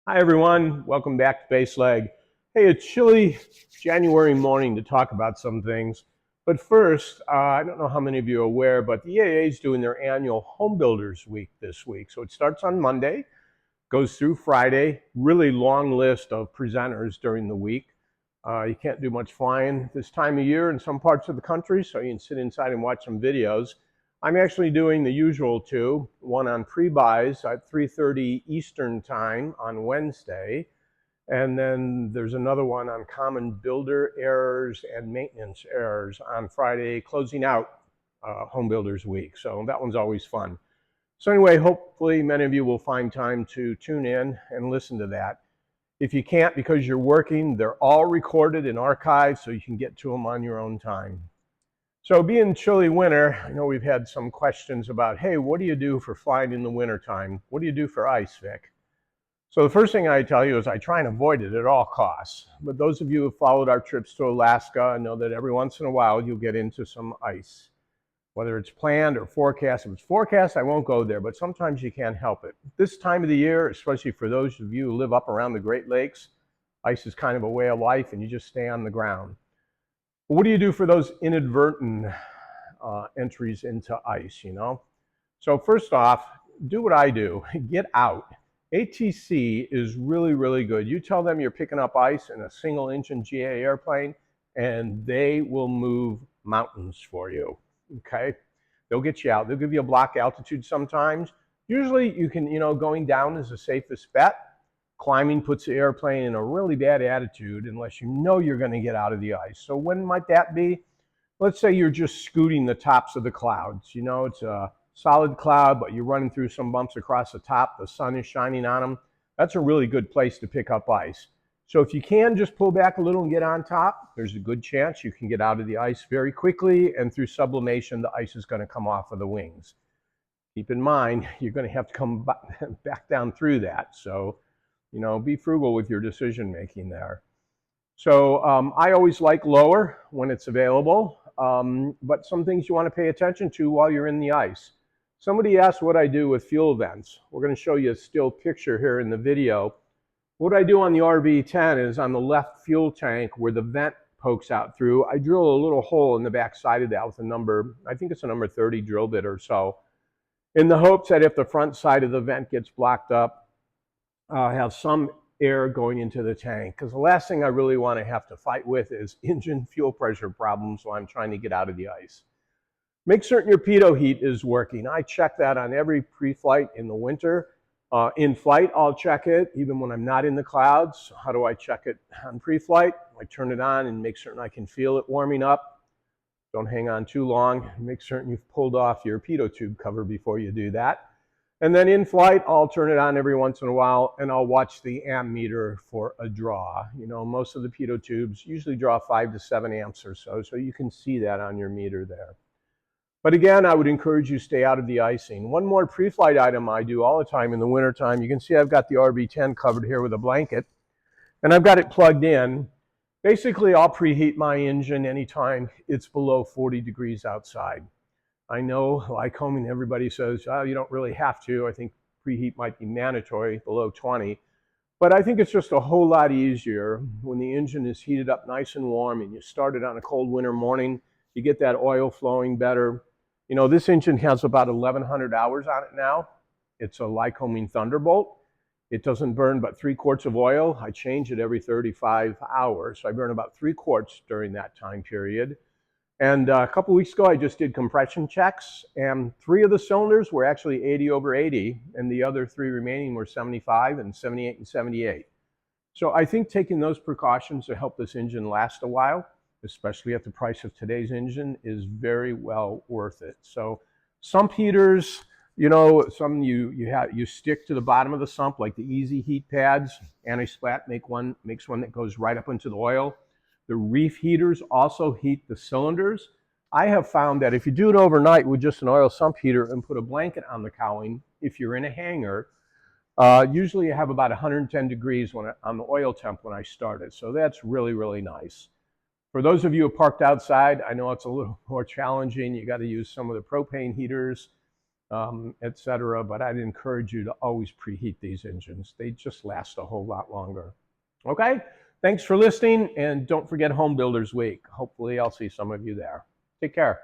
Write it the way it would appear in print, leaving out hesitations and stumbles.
Hi everyone, welcome back to Base Leg. Hey, a chilly January morning to talk about some things. But first, I don't know how many of you are aware, but the EAA is doing their annual Homebuilders Week this week. So it starts on Monday, goes through Friday, really long list of presenters during the week. You can't do much flying this time of year in some parts of the country, so you can sit inside and watch some videos. I'm actually doing the usual two, one on pre-buys at 3:30 Eastern time on Wednesday, and then there's another one on common builder errors and maintenance errors on Friday, closing out Home Builders Week. So that one's always fun. So anyway, hopefully many of you will find time to tune in and listen to that. If you can't because you're working, they're all recorded and archived so you can get to them on your own time. So being chilly winter, I know we've had some questions about, hey, what do you do for flying in the wintertime? What do you do for ice, Vic? So the first thing I tell you is I try and avoid it at all costs. But those of you who have followed our trips to Alaska know that every once in a while you'll get into some ice. Whether it's planned or forecast. If it's forecast, I won't go there, but sometimes you can't help it. This time of the year, especially for those of you who live up around the Great Lakes, ice is kind of a way of life and you just stay on the ground. But what do you do for those inadvertent entries into ice, you know? So first off, do what I do, get out. ATC is really, really good. You tell them you're picking up ice in a single engine GA airplane and they will move mountains for you, okay? They'll get you out. They'll give you a block altitude sometimes. Usually you can, going down is the safest bet. Climbing puts the airplane in a really bad attitude unless you know you're going to get out of the ice. So when might that be? Let's say you're just scooting the tops of the clouds. It's a solid cloud, but you're running through some bumps across the top. The sun is shining on them. That's a really good place to pick up ice. So if you can just pull back a little and get on top, there's a good chance you can get out of the ice very quickly, and through sublimation, the ice is going to come off of the wings. Keep in mind, you're going to have to come back down through that. So, be frugal with your decision making there. So I always like lower when it's available, but some things you want to pay attention to while you're in the ice. Somebody asked what I do with fuel vents. We're going to show you a still picture here in the video. What I do on the RV-10 is on the left fuel tank where the vent pokes out through, I drill a little hole in the back side of that with a number, I think it's a number 30 drill bit or so, in the hopes that if the front side of the vent gets blocked up, I'll have some air going into the tank, because the last thing I really want to have to fight with is engine fuel pressure problems while I'm trying to get out of the ice. Make certain your pitot heat is working. I check that on every pre-flight in the winter. In flight, I'll check it even when I'm not in the clouds. How do I check it on pre-flight? I turn it on and make certain I can feel it warming up. Don't hang on too long. Make certain you've pulled off your pitot tube cover before you do that. And then in flight, I'll turn it on every once in a while and I'll watch the amp meter for a draw. Most of the pitot tubes usually draw 5 to 7 amps or so you can see that on your meter there. But again, I would encourage you to stay out of the icing. One more pre-flight item I do all the time in the wintertime, you can see I've got the RB10 covered here with a blanket and I've got it plugged in. Basically, I'll preheat my engine anytime it's below 40 degrees outside. I know, like homing, everybody says, oh, you don't really have to. I think preheat might be mandatory below 20. But I think it's just a whole lot easier when the engine is heated up nice and warm and you start it on a cold winter morning. You get that oil flowing better. This engine has about 1,100 hours on it now. It's a Lycoming Thunderbolt. It doesn't burn but 3 quarts of oil. I change it every 35 hours. So I burn about 3 quarts during that time period. And a couple weeks ago, I just did compression checks, and 3 of the cylinders were actually 80 over 80, and the other 3 remaining were 75 and 78 and 78. So I think taking those precautions to help this engine last a while, especially at the price of today's engine, is very well worth it. So sump heaters, some you stick to the bottom of the sump, like the Easy Heat pads. Anti-Splat makes one that goes right up into the oil. The reef heaters also heat the cylinders. I have found that if you do it overnight with just an oil sump heater and put a blanket on the cowling, if you're in a hangar, usually you have about 110 degrees on the oil temp when I start it. So that's really, really nice. For those of you who parked outside, I know it's a little more challenging. You got to use some of the propane heaters. etc. But I'd encourage you to always preheat these engines. They just last a whole lot longer. Okay, thanks for listening, and don't forget Home Builders Week. Hopefully I'll see some of you there. Take care.